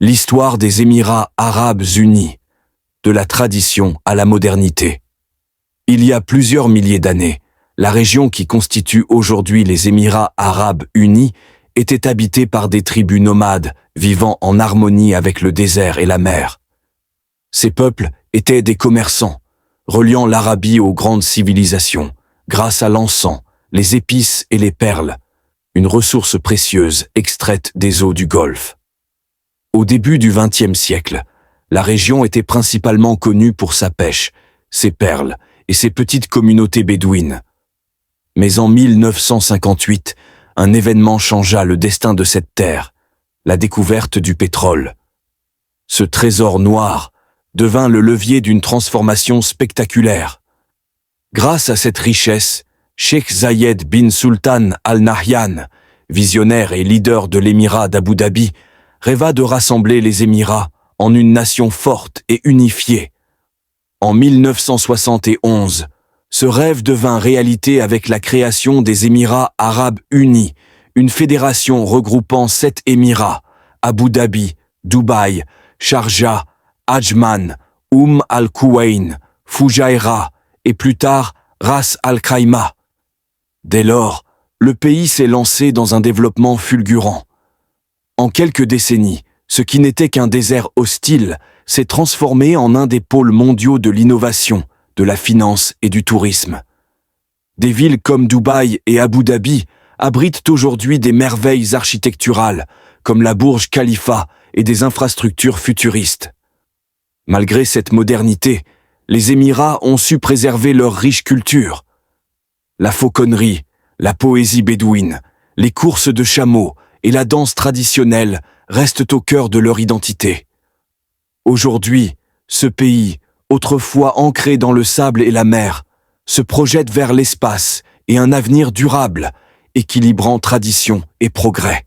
L'histoire des Émirats arabes unis, de la tradition à la modernité. Il y a plusieurs milliers d'années, la région qui constitue aujourd'hui les Émirats arabes unis était habitée par des tribus nomades vivant en harmonie avec le désert et la mer. Ces peuples étaient des commerçants, reliant l'Arabie aux grandes civilisations, grâce à l'encens, les épices et les perles, une ressource précieuse extraite des eaux du Golfe. Au début du XXe siècle, la région était principalement connue pour sa pêche, ses perles et ses petites communautés bédouines. Mais en 1958, un événement changea le destin de cette terre, la découverte du pétrole. Ce trésor noir devint le levier d'une transformation spectaculaire. Grâce à cette richesse, Cheikh Zayed bin Sultan Al Nahyan, visionnaire et leader de l'émirat d'Abu Dhabi, rêva de rassembler les Émirats en une nation forte et unifiée. En 1971, ce rêve devint réalité avec la création des Émirats arabes unis, une fédération regroupant 7 Émirats, Abu Dhabi, Dubaï, Sharjah, Ajman, Al-Kuwayn, Fujairah et plus tard Ras Al-Khaimah. Dès lors, le pays s'est lancé dans un développement fulgurant. En quelques décennies, ce qui n'était qu'un désert hostile s'est transformé en un des pôles mondiaux de l'innovation, de la finance et du tourisme. Des villes comme Dubaï et Abu Dhabi abritent aujourd'hui des merveilles architecturales, comme la Burj Khalifa et des infrastructures futuristes. Malgré cette modernité, les Émirats ont su préserver leur riche culture. La fauconnerie, la poésie bédouine, les courses de chameaux et la danse traditionnelle restent au cœur de leur identité. Aujourd'hui, ce pays, autrefois ancré dans le sable et la mer, se projette vers l'espace et un avenir durable, équilibrant tradition et progrès.